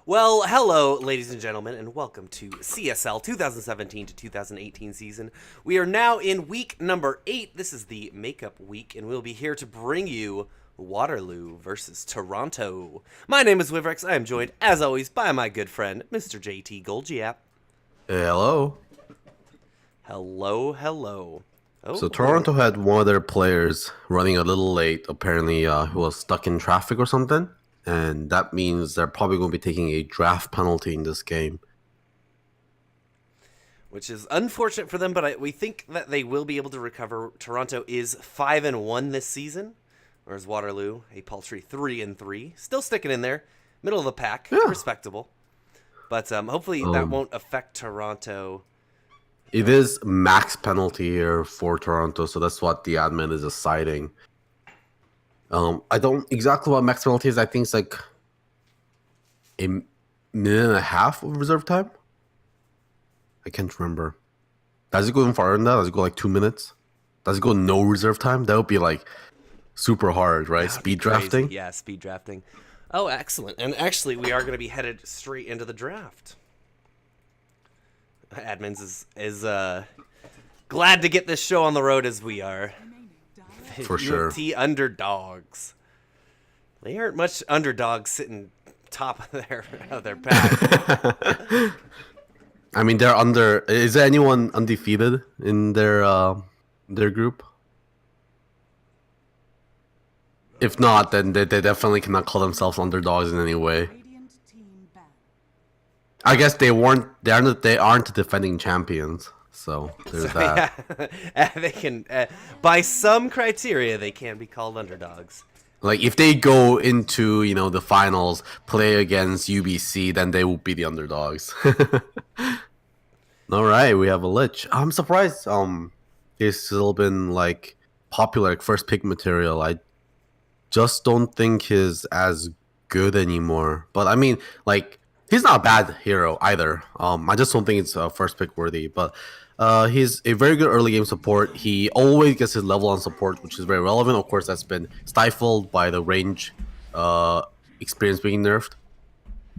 Well, hello, ladies and gentlemen, and welcome to CSL 2017 to 2018 season. We are now in week number 8. This is the makeup week, and we'll be here to bring you Waterloo versus Toronto. My name is Wivrex. I am joined, as always, by my good friend, Mr. JT Golgiap. Hello. Hello, hello. So Oh, hold on. Toronto had one of their players running a little late. Apparently, he was stuck in traffic or something, and that means they're probably going to be taking a draft penalty in this game. Which is unfortunate for them, but we think that they will be able to recover. Toronto is 5-1 this season, whereas Waterloo a paltry 3-3, still sticking in there, middle of the pack, Yeah. respectable. But hopefully that Um, won't affect Toronto. it is max penalty here for Toronto, so that's what the admin is deciding. I don't exactly what max penalty is. I think it's like a minute and a half of reserve time. I can't remember. Does it go even farther than that? Does it go like 2 minutes? Does it go no reserve time? That would be like super hard, right? That'd be Speed crazy. drafting. Yeah, speed drafting. Oh, excellent. And actually, we are going to be headed straight into the draft. Admins is glad to get this show on the road as we are. For sure. UMT underdogs. They aren't much underdogs sitting top of their pack. I mean, they're under. Is there anyone undefeated in their group? If not, then they definitely cannot call themselves underdogs in any way. I guess they weren't. They aren't defending champions. So there's that. Yeah, they can, by some criteria, they can be called underdogs. Like if they go into the finals, play against UBC, then they will be the underdogs. All right, we have a Lich. I'm surprised. He's still been like popular, like first pick material. I just don't think he's as good anymore. But I mean, like he's not a bad hero either. I just don't think it's first pick worthy. But he's a very good early game support. He always gets his level on support, which is very relevant. Of course, that's been stifled by the range experience being nerfed.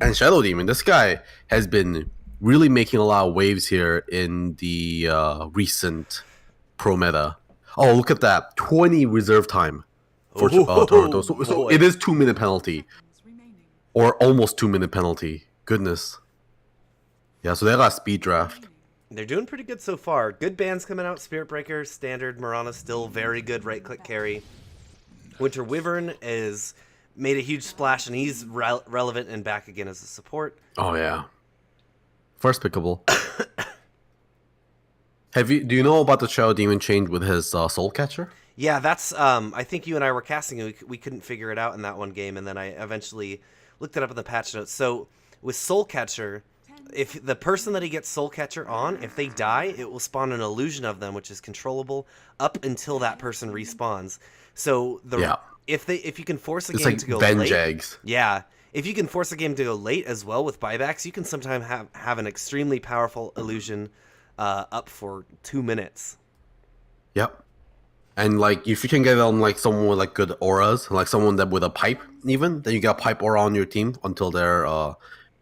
And Shadow Demon, this guy has been really making a lot of waves here in the recent pro meta. Oh, look at that. 20 reserve time for Toronto. So it is 2 minute penalty. Or almost 2 minute penalty. Goodness. Yeah, so they got a speed draft. They're doing pretty good so far. Good bands coming out. Spirit Breaker, Standard, Mirana still very good right-click carry. Winter Wyvern is made a huge splash, and he's relevant and back again as a support. Oh, yeah. First pickable. Do you know about the Shadow Demon change with his Soul Catcher? Yeah, that's I think you and I were casting and we couldn't figure it out in that one game, and then I eventually looked it up in the patch notes. So with Soul Catcher, if the person that he gets Soul Catcher on, if they die, it will spawn an illusion of them, which is controllable up until that person respawns. So if you can force a game to go late, eggs. yeah, if you can force a game to go late as well with buybacks, you can sometimes have an extremely powerful illusion up for 2 minutes. Yep. And like if you can get on like someone with like good auras, like someone that with a pipe even, then you get a pipe aura on your team until they're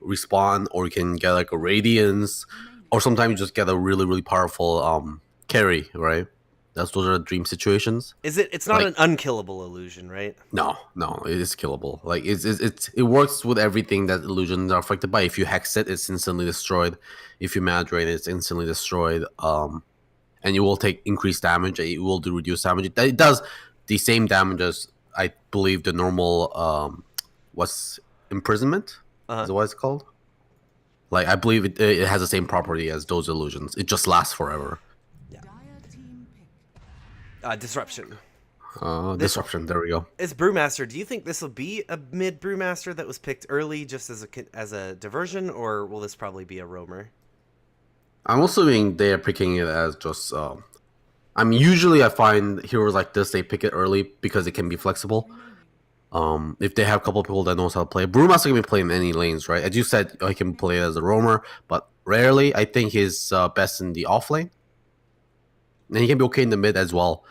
respawn, or you can get like a radiance, or sometimes you just get a really, really powerful carry, right? Those are dream situations. It's not an unkillable illusion, right? No, it is killable. Like it works with everything that illusions are affected by. If you hex it, it's instantly destroyed. If you mana drain it, it's instantly destroyed. And you will take increased damage. It will do reduced damage. It does the same damage as I believe the normal what's imprisonment? Is that what it's called? Like I believe it has the same property as those illusions. It just lasts forever. Disruption. Disruption. There we go. As Brewmaster, do you think this will be a mid Brewmaster that was picked early just as a diversion, or will this probably be a roamer? I'm assuming they are picking it as just. I mean, usually I find heroes like this they pick it early because it can be flexible. If they have a couple of people that knows how to play, Brewmaster can be played in any lanes, right? As you said, he can play it as a roamer, but rarely. I think he's best in the off lane, and he can be okay in the mid as well.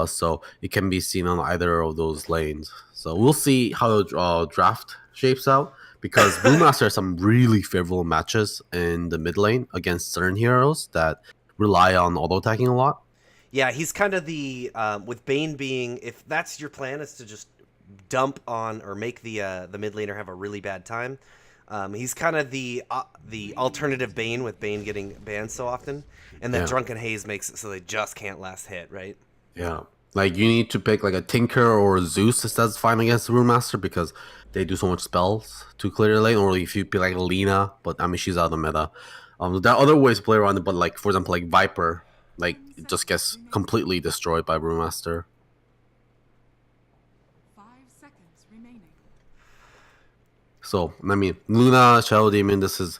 So it can be seen on either of those lanes. So we'll see how the draft shapes out. because Brewmaster has some really favorable matches in the mid lane against certain heroes that rely on auto attacking a lot. Yeah, he's kind of the with Bane being, if that's your plan is to just dump on or make the mid laner have a really bad time. He's kind of the alternative Bane with Bane getting banned so often, and that Yeah. Drunken Haze makes it so they just can't last hit, right? Yeah. Like you need to pick like a Tinker or a Zeus that's fine against the Brewmaster because they do so much spells to clear the lane. Or if you pick like Lena, but I mean she's out of the meta. There are other ways to play around it, but like for example, like Viper, like it just gets completely destroyed by Brewmaster. 5 seconds remaining. So I mean, Luna, Shadow Demon, this is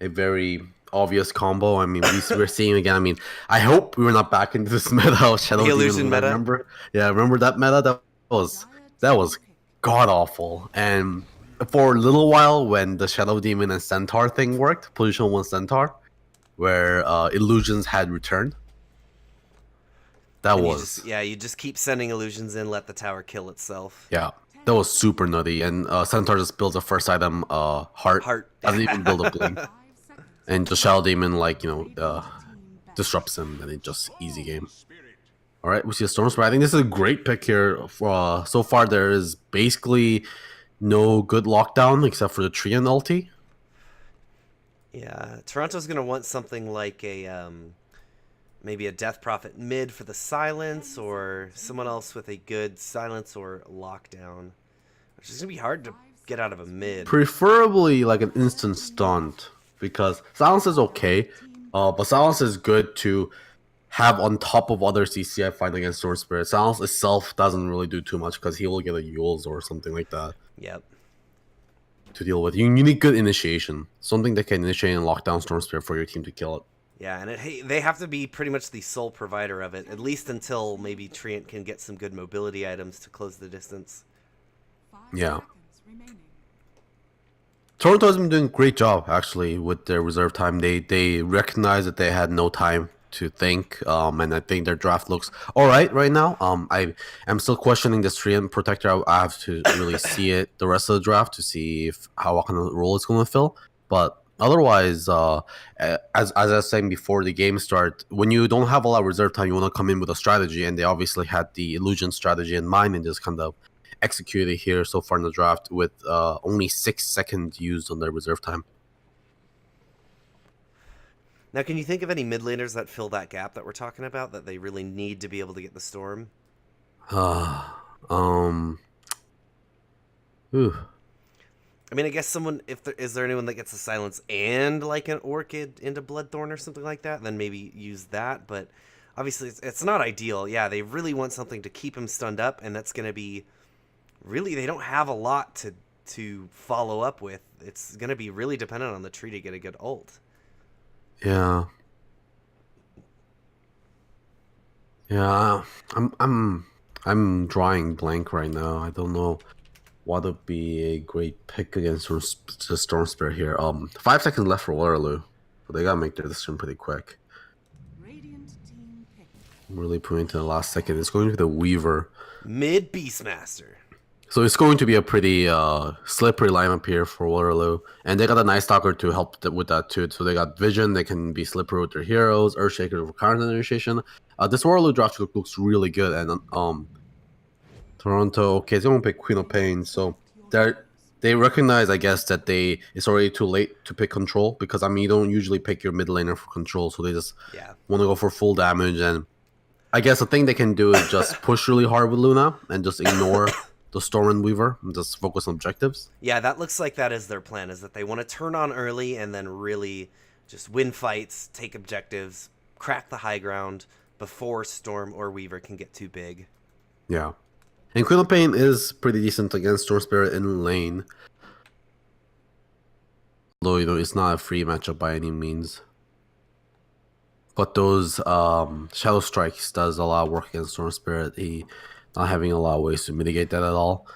a very obvious combo. I mean, we're seeing again. I mean, I hope we were not back into this meta of Shadow The Demon. illusion meta? Remember that meta? That was god awful. And for a little while, when the Shadow Demon and Centaur thing worked, position 1 Centaur, where illusions had returned, that And was you just keep sending illusions in, let the tower kill itself. yeah. That was super nutty, and Centaur just builds a first item, heart. Heart. Doesn't even build a blink. 5 seconds. And just Shadow Demon, like, disrupts him, and it just easy game. All right, we see a Storm Spirit. I think this is a great pick here. So far, there is basically no good lockdown except for the Treant ulti. Yeah, Toronto's gonna want something like a maybe a Death Prophet mid for the silence, or someone else with a good silence or lockdown, which is gonna be hard to get out of a mid. Preferably like an instant stunt, because silence is okay, but silence is good to have on top of other CC I find against Storm Spirit. Silence itself doesn't really do too much because he will get a Yules or something like that Yep. to deal with. You need good initiation, something that can initiate and lock down Storm Spirit for your team to kill it. Yeah, and they have to be pretty much the sole provider of it, at least until maybe Treant can get some good mobility items to close the distance. 5 Yeah. seconds remaining. Toronto has been doing a great job actually with their reserve time. They recognize that they had no time to think, and I think their draft looks all right now. I am still questioning this Treant protector. I have to really see it the rest of the draft to see what kind of role it's going to fill. But otherwise, as I was saying before the game start, when you don't have a lot of reserve time, you want to come in with a strategy, and they obviously had the illusion strategy in mind and just kind of executed here so far in the draft with only 6 seconds used on their reserve time. Now, can you think of any mid laners that fill that gap that we're talking about, that they really need to be able to get the storm? Ooh. I mean, I guess someone, is there anyone that gets a silence and like an orchid into Bloodthorn or something like that, then maybe use that. But obviously, it's not ideal. Yeah, they really want something to keep him stunned up, and that's going to be really, they don't have a lot to follow up with. It's going to be really dependent on the tree to get a good ult. Yeah. Yeah, I'm drawing blank right now. I don't know what would be a great pick against the Storm Spirit here. 5 seconds left for Waterloo, so they gotta make their decision pretty quick. Radiant team pick. I'm really putting to the last second. It's going to be the Weaver, Mid Beastmaster. so it's going to be a pretty slippery lineup here for Waterloo, and they got a Night Stalker to help with that too. So they got Vision. They can be slippery with their heroes. Earthshaker for current initiation. This Waterloo draft looks really good, and Toronto, okay, they won't pick Queen of Pain, so they recognize, I guess, that it's already too late to pick control, because I mean you don't usually pick your mid laner for control, so they just want to go for full damage. And I guess the thing they can do is just push really hard with Luna and just ignore the Storm and Weaver and just focus on objectives. Yeah, that looks like that is their plan, is that they want to turn on early and then really just win fights, take objectives, crack the high ground before Storm or Weaver can get too big. Yeah. And Queen of Pain is pretty decent against Storm Spirit in lane. Although, it's not a free matchup by any means. But those Shadow Strikes does a lot of work against Storm Spirit. He not having a lot of ways to mitigate that at all.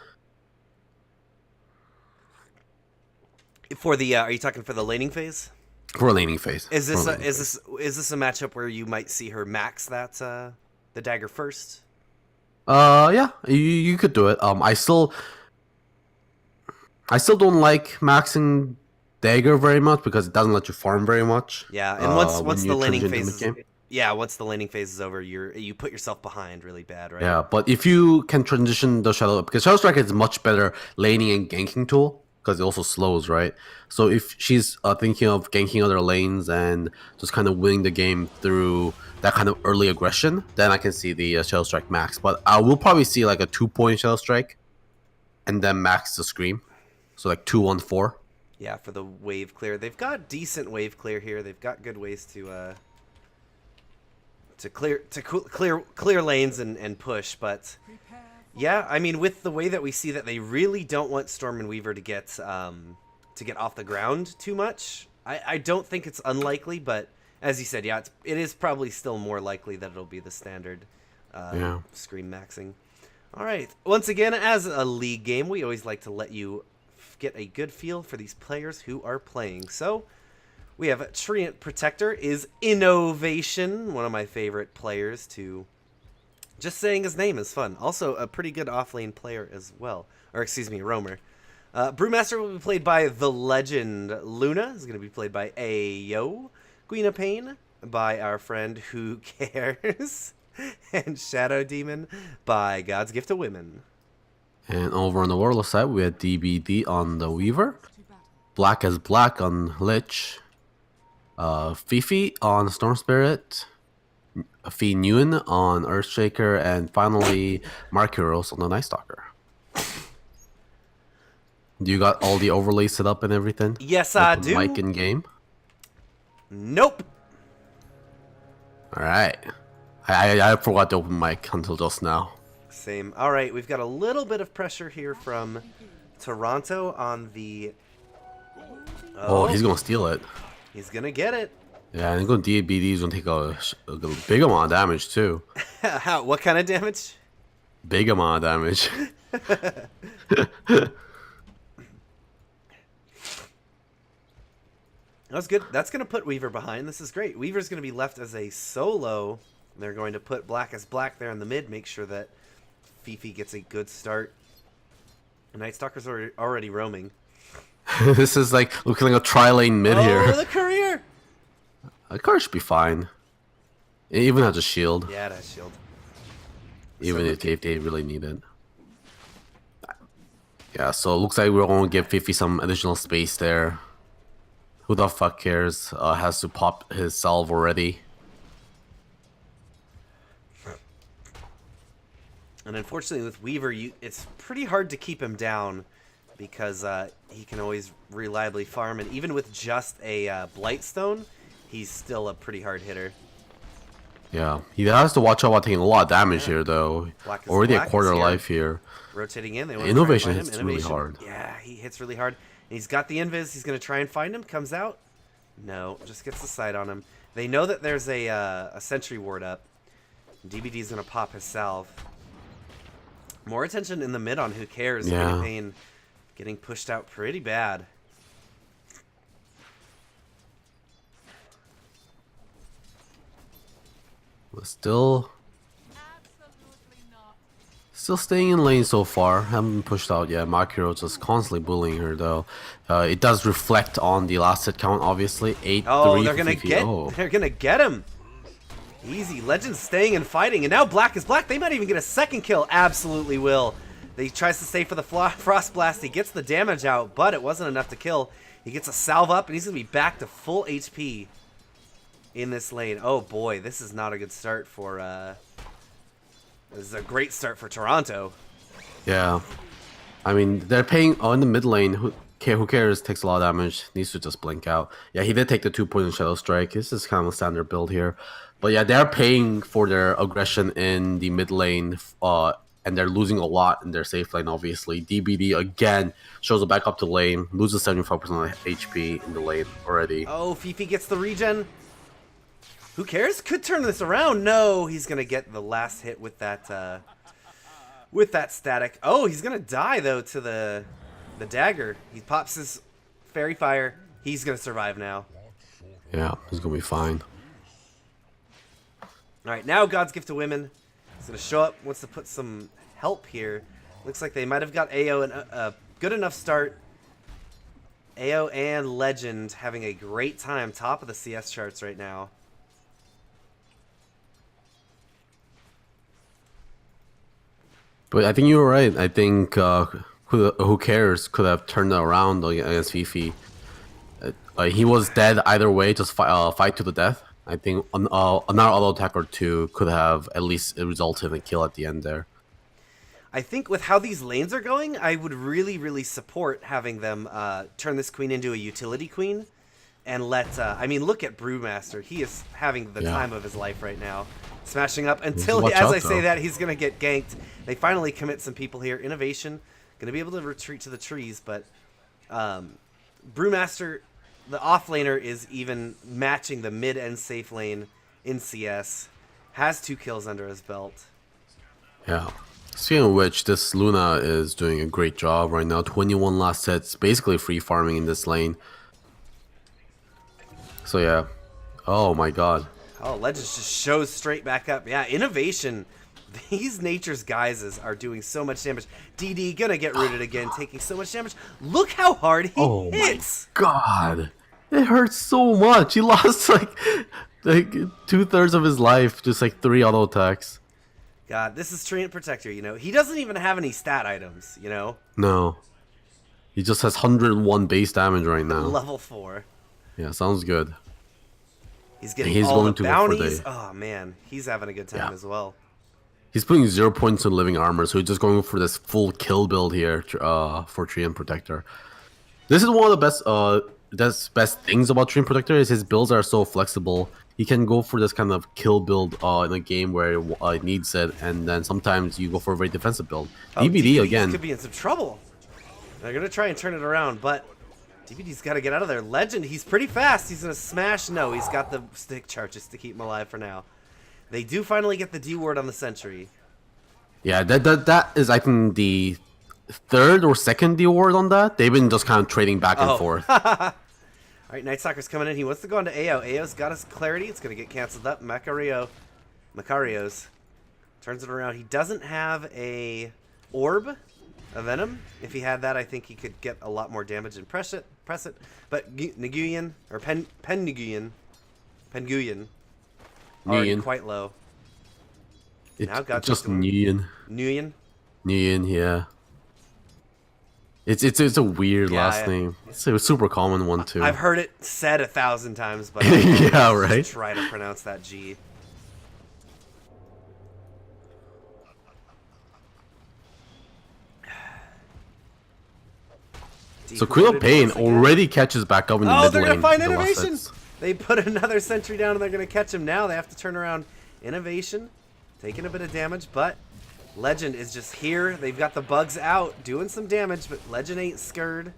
For the are you talking for the laning phase? For a laning phase. Is this a matchup where you might see her max that the dagger first? Yeah, you could do it. I still I still don't like maxing dagger very much because it doesn't let you farm very much. Yeah, and once when the you laning transition to phase is, mid-game. yeah, once the laning phase is over, you put yourself behind really bad, right? Yeah, but if you can transition the Shadow, because Shadow Strike is much better laning and ganking tool because it also slows, right? So if she's thinking of ganking other lanes and just kind of winning the game through that kind of early aggression, then I can see the Shadow Strike max. But I will probably see like a 2-point Shadow Strike and then max the Scream. So like 2-1-4. Yeah, for the wave clear. They've got decent wave clear here. They've got good ways to clear lanes and push, but Prepare for yeah, I mean, with the way that we see that they really don't want Storm and Weaver to get off the ground too much. I don't think it's unlikely, but as you said, yeah, it is probably still more likely that it'll be the standard Yeah. Scream maxing. All right, once again, as a league game, we always like to let you get a good feel for these players who are playing. So we have Treant Protector is Innovation, one of my favorite players to... Just saying his name is fun. Also, a pretty good offlane player as well. Or, excuse me, roamer. Brewmaster will be played by the legend Luna. Is going to be played by Ayo. Queen of Pain by our friend Who Cares. And Shadow Demon by God's Gift to Women. And over on the Waterloo side, we had DBD on the Weaver, to battle. Black as Black on Lich, Fifi on Storm Spirit, Fee Nguyen on Earthshaker, and finally Mark Heroes on the Night Stalker. Do you got all the overlays set up and everything? Yes, I Open do. Mic in game. Nope. All right. I forgot to open mic until just now. Same. All right, we've got a little bit of pressure here from Toronto on the... Oh, he's gonna steal it. He's going to get it. Yeah, and going DBD is gonna take a big amount of damage too. How? What kind of damage? Big amount of damage. That's good. That's going to put Weaver behind. This is great. Weaver's going to be left as a solo. They're going to put Black as Black there in the mid, make sure that Fifi gets a good start. The Night Stalker's already roaming. This is like looking like a tri-lane mid Oh, here. the career! A card should be fine. It even has a shield, Yeah, that shield. even if they really need it. Yeah, so it looks like we're going to give Fifi some additional space there. Who the fuck cares? Has to pop his salve already. And unfortunately with Weaver, it's pretty hard to keep him down because he can always reliably farm. And even with just a Blightstone, he's still a pretty hard hitter. Yeah, he has to watch out while taking a lot of damage here, though. Black is Already Black a quarter is here. life here. Rotating in. They want Innovation to try and hits find him. really hard. Yeah, he hits really hard. And he's got the invis. He's going to try and find him. Comes out. No, just gets the sight on him. They know that there's a sentry ward up. DBD's going to pop his salve. More attention in the mid on Who Cares. Yeah. Queen of Pain getting pushed out pretty bad. But still staying in lane so far. Haven't been pushed out yet. Makiro just constantly bullying her though. It does reflect on the last hit count, obviously. 8-3. Oh, they're gonna Fifi. get. Oh. They're gonna get him. Easy. Legends staying and fighting, and now Black is Black. They might even get a second kill. Absolutely will. He tries to stay for the Frost Blast. He gets the damage out, but it wasn't enough to kill. He gets a salve up, and he's gonna be back to full HP in this lane. Oh boy, this is not a good start for. This is a great start for Toronto. Yeah. I mean, they're paying on the mid lane. Who cares? Takes a lot of damage. Needs to just blink out. Yeah, he did take the 2-point Shadow Strike. This is kind of a standard build here. But yeah, they're paying for their aggression in the mid lane. And they're losing a lot in their safe lane, obviously. DBD, again, shows it back up to lane. Loses 75% of HP in the lane already. Oh, Fifi gets the regen. Who cares? Could turn this around. No, he's gonna get the last hit with that static. Oh, he's gonna die though to the dagger. He pops his fairy fire. He's gonna survive now. Yeah, he's going to be fine. All right, now God's Gift to Women. He's gonna show up. Wants to put some help here. Looks like they might have got AO a good enough start AO and Legend having a great time, top of the CS charts right now. But I think you were right. I think who cares could have turned it around against Fifi. He was dead either way, just fight to the death. I think another auto attack or two could have at least resulted in a kill at the end there. I think with how these lanes are going, I would really, really support having them turn this queen into a utility queen. And let, I mean, look at Brewmaster. He is having the time of his life right now. Smashing up until, as I say that, he's going to get ganked. They finally commit some people here. Innovation, going to be able to retreat to the trees, but Brewmaster, the offlaner, is even matching the mid and safe lane in CS. Has 2 kills under his belt. Yeah. Speaking of which, this Luna is doing a great job right now. 21 last sets, basically free farming in this lane. So yeah. Oh my god. Oh, Legends just shows straight back up. Yeah, Innovation. These Nature's Guises are doing so much damage. DD gonna get rooted again, taking so much damage. Look how hard he hits. My god. It hurts so much. He lost like 2/3 of his life, just like 3 auto attacks. God, this is Treant Protector, you know. He doesn't even have any stat items, you know. No. He just has 101 base damage right now. Level 4. Yeah, sounds good. He's getting He's all going the to go for bounties. the- Oh, man. He's having a good time as well. He's putting 0 points in living armor, so he's just going for this full kill build here for Treant Protector. This is one of the best things about Treant Protector is his builds are so flexible. He can go for this kind of kill build in a game where it needs it, and then sometimes you go for a very defensive build. Oh, DBD again. could be in some trouble. They're going to try and turn it around, but DBD's got to get out of there. Legend, he's pretty fast. He's going to smash. No, he's got the stick charges to keep him alive for now. They do finally get the D ward on the sentry. Yeah, that is I think the 3rd or 2nd D ward on that. They've been just kind of trading back and forth. All right, Night Stalker's coming in. He wants to go into AO. AO's got his clarity. It's going to get canceled up. Macario's turns it around. He doesn't have a orb, a venom. If he had that, I think he could get a lot more damage and press it. But Nguyen, or Penguyen, already quite low. Now got just Nguyen. Nguyen. Nguyen, yeah. It's a weird last name. It's a super common one too. I've heard it said 1,000 times, but yeah, right. Try to pronounce that G. So Queen of Pain already catches back up in the mid lane. They're gonna find in the last Innovation. sets. They put another sentry down and they're gonna catch him now. They have to turn around. Innovation, taking a bit of damage, but Legend is just here. They've got the bugs out, doing some damage, but Legend ain't scared.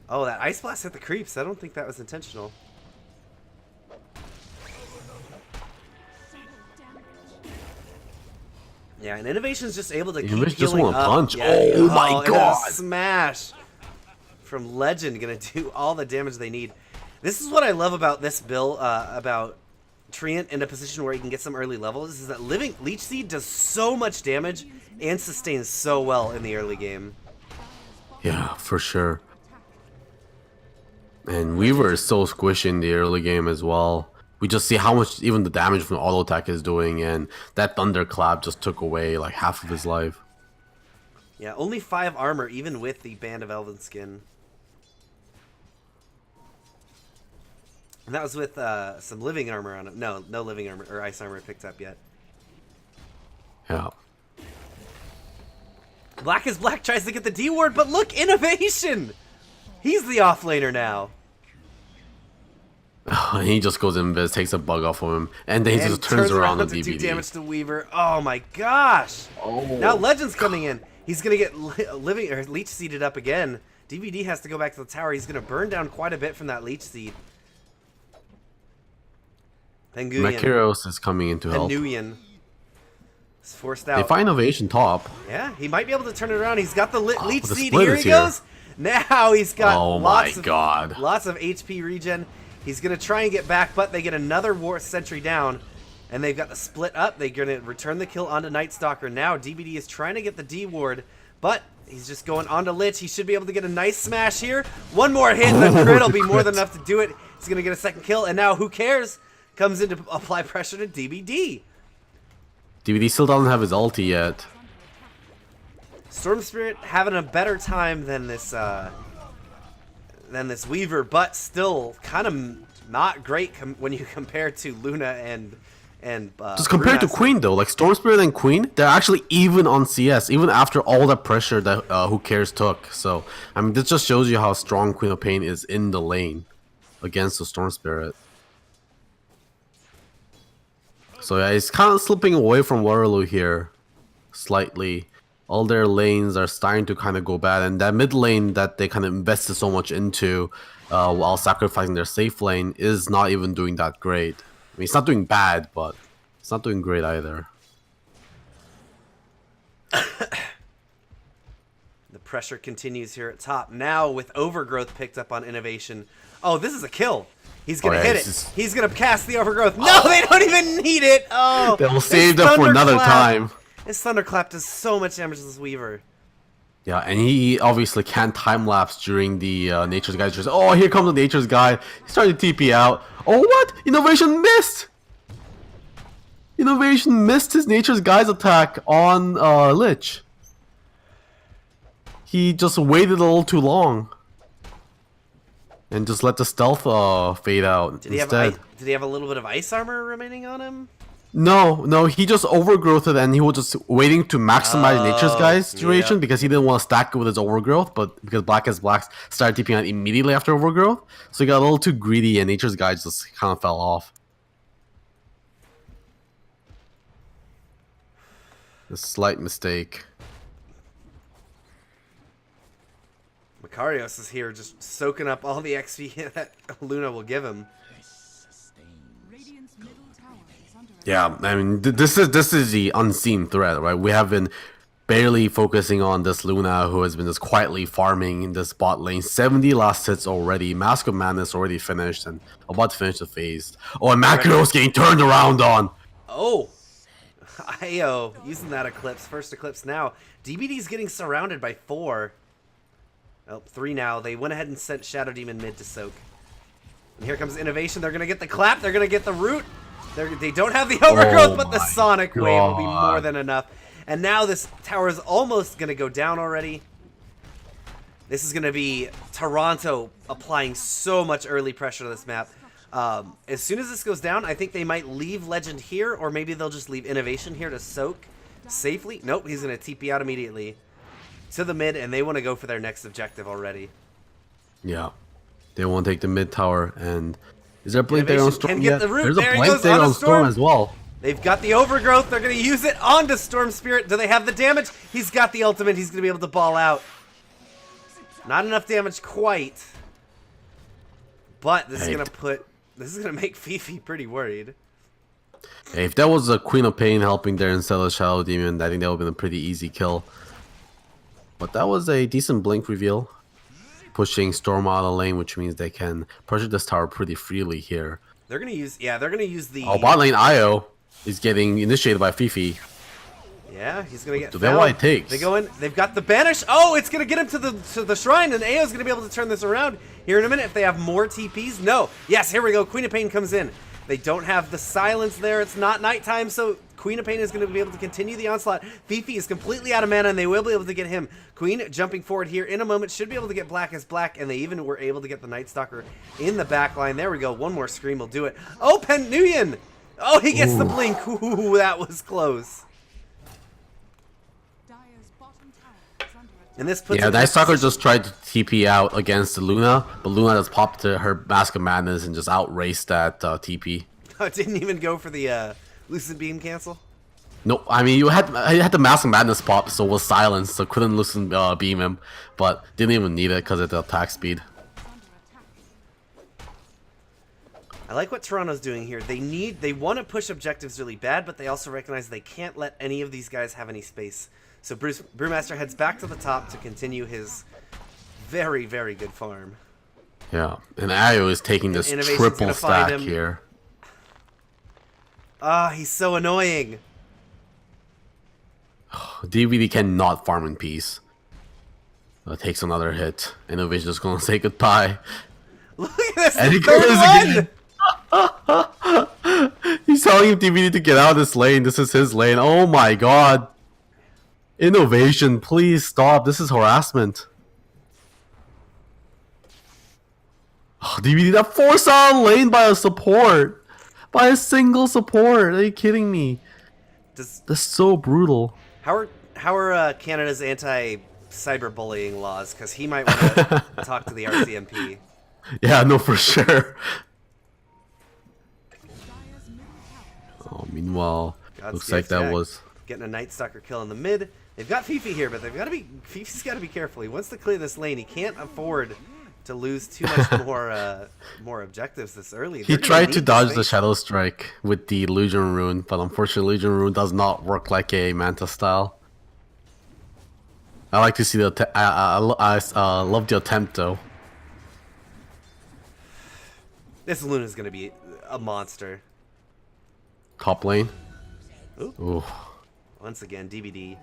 Oh, that Ice Blast hit the creeps. I don't think that was intentional. Yeah, and Innovation's just able to keep Innovation just healing want a up. punch. Yeah. Oh my and a god! smash from Legend, gonna do all the damage they need. This is what I love about this build, about Treant in a position where he can get some early levels, is that Leech Seed does so much damage and sustains so well in the early game. Yeah, for sure. And Weaver is so squishy in the early game as well. We just see how much even the damage from auto attack is doing, and that Thunderclap just took away like half of his life. Yeah, only 5 armor, even with the Band of Elven Skin. And that was with some living armor on him. No living armor or ice armor picked up yet. Yeah. Black is Black tries to get the D ward, but look, Innovation! He's the offlaner now. He just goes in, takes a bug off of him, and then he just turns around the to DBD. do damage to Weaver. Oh my gosh! Oh. Now Legend's coming in. He's gonna get living or Leech Seeded up again. DBD has to go back to the tower. He's gonna burn down quite a bit from that Leech Seed. Penguin. Makiros is coming in to help. Penguin. It's forced out. They find Innovation top. Yeah, he might be able to turn it around. He's got the Leech the Seed. split Here is he here. goes. Now he's got Oh lots my of god. lots of HP regen. He's going to try and get back, but they get another War Sentry down, and they've got the split up. They're going to return the kill onto Night Stalker. Now DBD is trying to get the D ward, But he's just going on to Lich. He should be able to get a nice smash here. One more hit, and the crit will be more than enough to do it. He's going to get a second kill, and now who cares? Comes in to apply pressure to DBD. DVD still doesn't have his ulti yet. Storm Spirit having a better time than this Weaver, but still kind of not great when you compare to Luna and Just compared to Brewmaster. Queen though, like Storm Spirit and Queen, they're actually even on CS, even after all that pressure that Who Cares took. So I mean, this just shows you how strong Queen of Pain is in the lane against the Storm Spirit. So yeah, he's kind of slipping away from Waterloo here, slightly. All their lanes are starting to kind of go bad, and that mid lane that they kind of invested so much into while sacrificing their safe lane is not even doing that great. I mean, it's not doing bad, but it's not doing great either. The pressure continues here at top. Now with Overgrowth picked up on Innovation. Oh, this is a kill. He's going to hit it. He's going to cast the Overgrowth. No, they don't even need it. Oh, they will save them for another time. His Thunderclap does so much damage to this Weaver. Yeah, and he obviously can't time-lapse during the Nature's Guy. Just, oh, here comes the Nature's Guy. He's trying to TP out. Oh, what? Innovation missed! Innovation missed his Nature's Guy's attack on Lich. He just waited a little too long. And just let the stealth fade out instead. Did he have a little bit of ice armor remaining on him? No, he just overgrowthed and he was just waiting to maximize Nature's Guy's duration because he didn't want to stack it with his overgrowth, but because Black started TPing out immediately after overgrowth, so he got a little too greedy and Nature's Guy just kind of fell off. A slight mistake. Macarios is here just soaking up all the XP that Luna will give him. Radiant's middle tower is under attack. Yeah, I mean, this is the unseen threat, right? We have been barely focusing on this Luna, who has been just quietly farming in this bot lane. 70 last hits already. Mask of Madness already finished and about to finish the phase. Oh, and Macro's getting turned around on. Oh, Ayo, using that Eclipse. First Eclipse now. DBD's getting surrounded by 4. Oh, 3 now. They went ahead and sent Shadow Demon mid to soak. And here comes Innovation. They're going to get the clap. They're going to get the root. They don't have the overgrowth, but the Sonic Wave will be more than enough. And now this tower is almost going to go down already. This is going to be Toronto applying so much early pressure to this map. As soon as this goes down, I think they might leave Legend here, or maybe they'll just leave Innovation here to soak safely. Nope, he's going to TP out immediately to the mid, and they want to go for their next objective already. Yeah, they want to take the mid tower, and is there a blink there on Innovation Storm can get yet? the root. There's There a he blink goes, there on a on Storm as well. They've got the overgrowth. They're going to use it onto Storm Spirit. Do they have the damage? He's got the ultimate. He's going to be able to ball out. Not enough damage quite. But this is going to make Fifi pretty worried. Hey, if that was a Queen of Pain helping there instead of Shadow Demon, I think that would have been a pretty easy kill. But that was a decent blink reveal. Pushing Storm out of the lane, which means they can pressure this tower pretty freely here. They're going to use, they're going to use the... Oh, bot lane Io is getting initiated by Fifi. Yeah, he's going to get So that's what it takes. They go in, they've got the banish. Oh, it's going to get him to the shrine, and Ao's going to be able to turn this around here in a minute if they have more TPs. No. Yes, here we go. Queen of Pain comes in. They don't have the silence there. It's not nighttime, so Queen of Pain is going to be able to continue the onslaught. Fifi is completely out of mana, and they will be able to get him. Queen jumping forward here in a moment. Should be able to get Black as Black, and they even were able to get the Night Stalker in the back line. There we go. One more scream will do it. Oh, Pennuian! Oh, he gets the blink. Ooh, that was close. Dire's bottom tower is under attack. And this puts Yeah, him Night in Stalker position- just tried to TP out against Luna, but Luna just popped to her Mask of Madness and just outraced that TP. Oh, it didn't even go for the Lucid Beam cancel? No, I mean, you had the Mask of Madness pop, so it was silenced, so couldn't loosen beam him, but didn't even need it because of the attack speed. Under attack. I like what Toronto's doing here. They want to push objectives really bad, but they also recognize they can't let any of these guys have any space. So Brewmaster heads back to the top to continue his very, very good farm. Yeah, and Io is taking this Innovation's triple gonna find stack him. here. Ah, he's so annoying. DVD cannot farm in peace. Takes another hit. Innovation just gonna say goodbye. Look at this, And he the third goes one! again. He's telling him DVD to get out of this lane. This is his lane. Oh my god. Innovation, please stop. This is harassment. Oh, DVD that forced out of lane by a support. By a single support. Are you kidding me? That's so brutal. How are Canada's anti-cyberbullying laws? Because he might want to talk to the RCMP. Yeah, no, for sure. Dire's middle tower is Oh, meanwhile, God's looks like gift, that yeah. was... Getting a Night Stalker kill in the mid. They've got Fifi here, but Fifi's got to be careful. He wants to clear this lane. He can't afford to lose too much more objectives this early. He They're gonna tried to need dodge this the lane. Shadow Strike with the Illusion Rune, but unfortunately Illusion Rune does not work like a Manta style. I like to see the... I love the attempt, though. This Luna's going to be a monster. Top lane. Ooh. Ooh. Once again, DVD.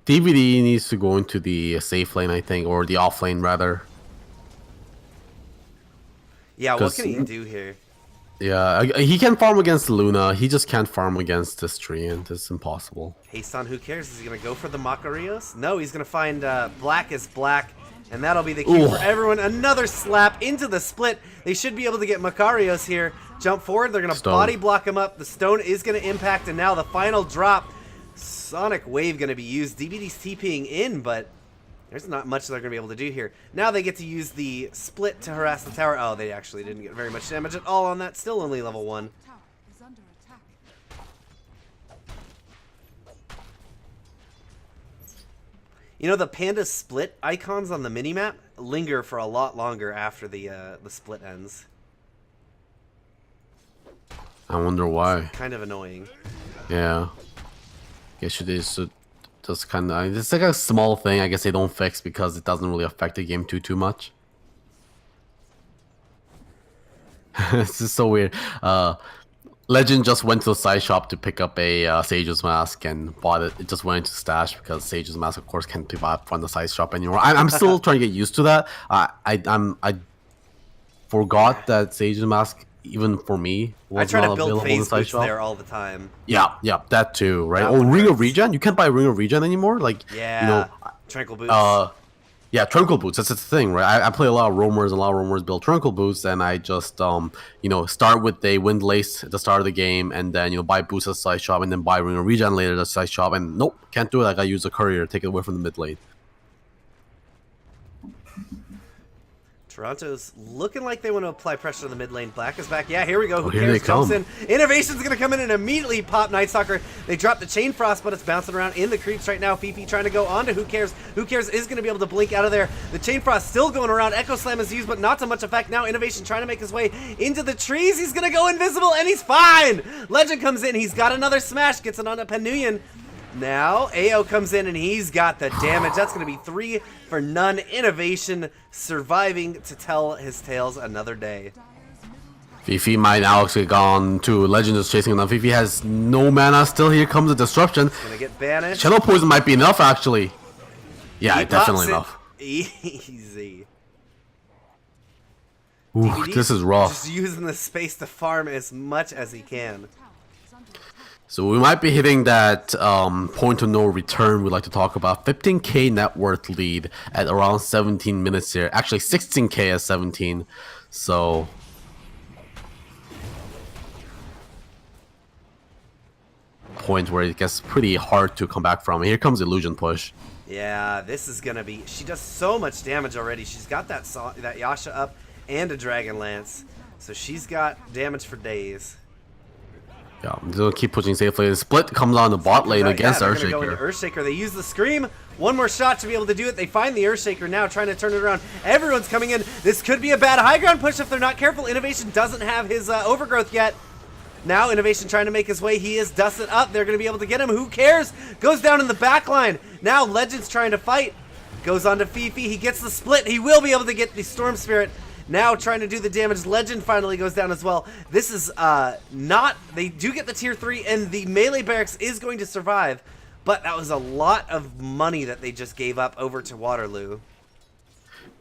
DVD needs to go into the safe lane, I think, or the off lane, rather. Yeah, what 'Cause- can he do here? Yeah, he can farm against Luna. He just can't farm against this Treant. It's impossible. Hasan, who cares? Is he going to go for the Macarios? No, he's going to find Black is Black, and that'll be the cue Ooh. for everyone. Another slap into the split. They should be able to get Macarios here. Jump forward. They're going to Stone. body block him up. The stone is going to impact, and now the final drop. Sonic Wave going to be used. DBD's TPing in, but there's not much they're going to be able to do here. Now they get to use the split to harass the tower. Oh, they actually didn't get very much damage at all on that. Still only level 1. tower is under attack. You know, the panda split icons on the minimap linger for a lot longer after the split ends. I wonder why. Kind of annoying. Yeah. Guess it is just kind of... It's like a small thing I guess they don't fix because it doesn't really affect the game too much. It's just so weird. Legend just went to the side shop to pick up a Sage's Mask and bought it. It just went into stash because Sage's Mask, of course, can't be bought from the side shop anymore. I'm still trying to get used to that. I forgot that Sage's Mask, even for me, I was try not to build available in the phase side boots shop. there all the time. Yeah, that too, right? That Oh, one Ring of hurts. Regen? You can't buy Ring of Regen anymore? Like, Yeah. you know, Tranquil boots. yeah, Tranquil Boots. That's the thing, right? I play a lot of roamers, and a lot of roamers build Tranquil Boots, and I just, you know, start with a Wind Lace at the start of the game, and then, you know, buy boots at the side shop, and then buy Ring of Regen later at the side shop, and nope, can't do it. I gotta use a courier to take it away from the mid lane. Toronto's looking like they want to apply pressure to the mid lane. Black is back. Yeah, here we go. Who here cares? they Jumps come. in. Innovation's going to come in and immediately pop Night Stalker. They drop the Chain Frost, but it's bouncing around in the creeps right now. Fifi trying to go on to Who Cares. Who Cares is going to be able to blink out of there. The Chain Frost still going around. Echo Slam is used, but not to much effect. Now Innovation trying to make his way into the trees. He's going to go invisible, and he's fine. Legend comes in. He's got another smash. Gets it on a Panuyan. Now, AO comes in and he's got the damage. That's going to be 3 for none. Innovation surviving to tell his tales another day. Fifi might now actually gone to Legend is chasing him now. Fifi has no mana still. Here comes the disruption. Going to get banished. Shadow Poison might be enough, actually. Yeah, He definitely pops enough. it easy. Ooh, DVD this is rough. Just using the space to farm as much as he can. So we might be hitting that point of no return we like to talk about. 15k net worth lead at around 17 minutes here. Actually 16k at 17. So point where it gets pretty hard to come back from. Here comes Illusion Push. Yeah, this is going to be... She does so much damage already. She's got that Yasha up and a Dragon Lance. So she's got damage for days. Yeah, they'll keep pushing safely. The split comes on the bot lane against they're gonna go into Earthshaker. Earthshaker. They use the Scream. One more shot to be able to do it. They find the Earthshaker now, trying to turn it around. Everyone's coming in. This could be a bad high ground push if they're not careful. Innovation doesn't have his Overgrowth yet. Now Innovation trying to make his way. He is dusted up. They're going to be able to get him. Who cares? Goes down in the back line. Now Legend's trying to fight. Goes on to Fifi. He gets the split. He will be able to get the Storm Spirit. Now trying to do the damage. Legend finally goes down as well. This is not... They do get the tier 3, and the melee barracks is going to survive. But that was a lot of money that they just gave up over to Waterloo.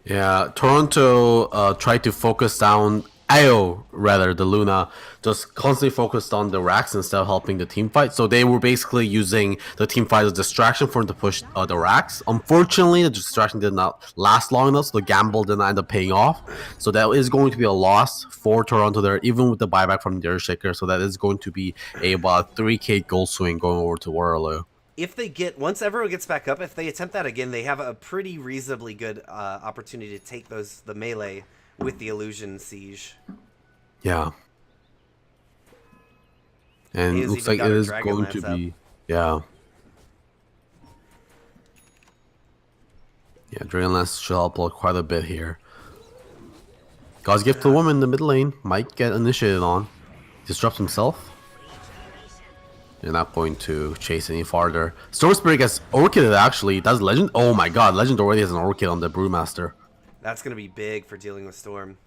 Yeah, Toronto tried to focus down Io, rather, the Luna, just constantly focused on the racks instead of helping the team fight. So they were basically using the team fight as a distraction for them to push the racks. Unfortunately, the distraction did not last long enough, so the gamble did not end up paying off. So that is going to be a loss for Toronto there, even with the buyback from the Earthshaker. So that is going to be about 3K goal swing going over to Waterloo. If they get, once everyone gets back up, if they attempt that again, they have a pretty reasonably good opportunity to take the melee with the Illusion Siege. Yeah. And it looks like it is going to be... Yeah. Yeah, Dragonlance should help out quite a bit here. God's Gift to the Woman in the mid lane might get initiated on. Disrupts himself. You're not going to chase any farther. Storm Spirit gets Orchid actually. That's Legend. Oh my god, Legend already has an Orchid on the Brewmaster. That's going to be big for dealing with Storm.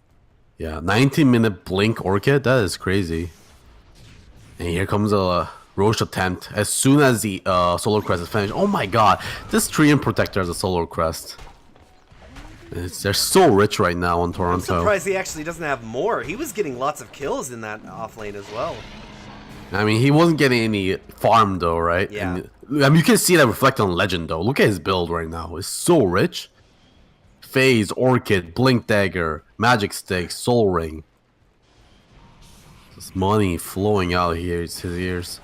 Yeah, 19-minute Blink Orchid. That is crazy. And here comes a Roche attempt. As soon as the Solar Crest is finished. Oh my god, this Treant Protector has a Solar Crest. They're so rich right now on Toronto. I'm surprised he actually doesn't have more. He was getting lots of kills in that off lane as well. I mean, he wasn't getting any farm though, right? Yeah. And, I mean, you can see that reflect on Legend though. Look at his build right now. It's so rich. Phase, Orchid, Blink Dagger, Magic Stick, Soul Ring. This money flowing out here. It's his ears.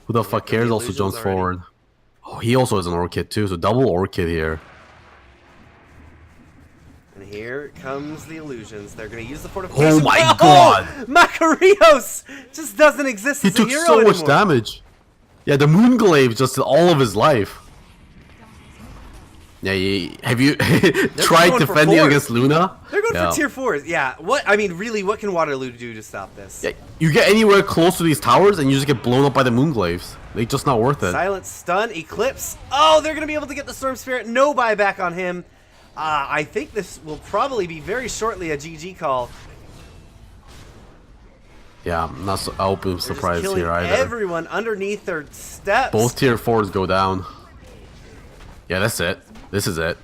Who the fuck cares? Also jumps forward. Oh, he also has an Orchid too, so double Orchid here. And here comes the Illusions. They're going to use the fortification. Oh my god! Macarios just doesn't exist as a hero He took so much damage. Yeah, the Moonglaive just all of his life. Yeah, have you tried defending against Luna? They're going for tier 4s. Yeah, what? I mean, really, what can Waterloo do to stop this? Yeah, you get anywhere close to these towers and you just get blown up by the Moonglaives. They're just not worth it. Silence, stun, Eclipse. Oh, they're going to be able to get the Storm Spirit. No buyback on him. I think this will probably be very shortly a GG call. Yeah, I'm not so, I hope I'm surprised here either. Everyone underneath their steps. Both tier 4s go down. Yeah, that's it. This is it.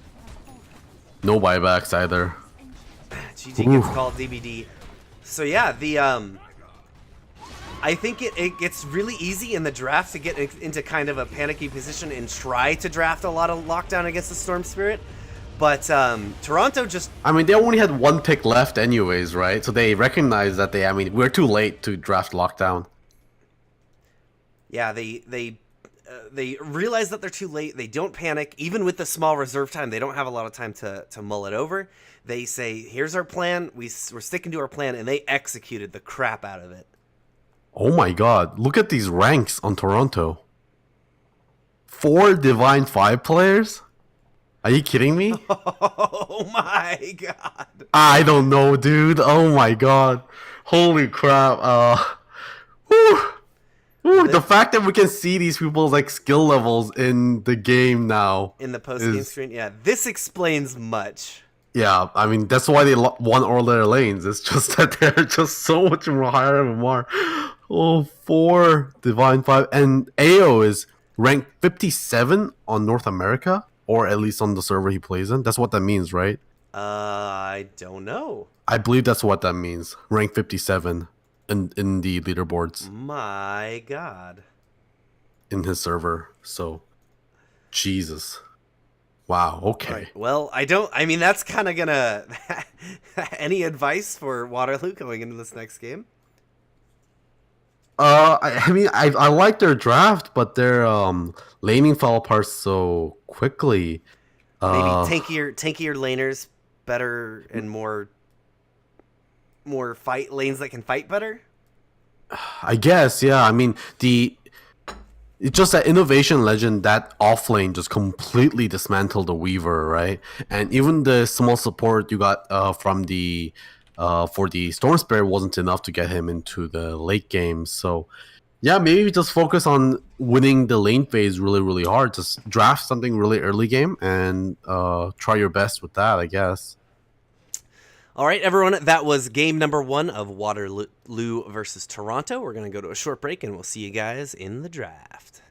No buybacks either. GG gets called DBD. So yeah, the I think it gets really easy in the draft to get into kind of a panicky position and try to draft a lot of lockdown against the Storm Spirit. But Toronto just... I mean, they only had one pick left anyways, right? So they recognize that we're too late to draft lockdown. Yeah, they realize that they're too late. They don't panic. Even with the small reserve time, they don't have a lot of time to mull it over. They say, here's our plan. We're sticking to our plan, and they executed the crap out of it. Oh my god, look at these ranks on Toronto. 4 Divine 5 players? Are you kidding me? Oh my god. I don't know, dude. Oh my god. Holy crap. The fact that we can see these people's like skill levels in the game now. In the post-game screen, yeah. This explains much. Yeah, I mean, that's why they won all their lanes. It's just that they're just so much more higher MMR. Oh, 4 Divine 5. And AO is ranked 57 on North America. Or at least on the server he plays in. That's what that means, right? I don't know. I believe that's what that means. Rank 57 in the leaderboards. My god. In his server. So, Jesus. Wow, okay. Right. Well, I mean, that's kind of gonna... Any advice for Waterloo going into this next game? I mean, I like their draft, but their laning fell apart so quickly. Maybe tankier laners, better and more fight lanes that can fight better. I guess, yeah. I mean, it's just that Innovation Legend, that off lane just completely dismantled the Weaver, right? And even the small support you got from the for the Storm Spirit wasn't enough to get him into the late game. So, yeah, maybe just focus on winning the lane phase really, really hard. Just draft something really early game and try your best with that, I guess. All right, everyone, that was game number 1 of Waterloo versus Toronto. We're going to go to a short break, and we'll see you guys in the draft.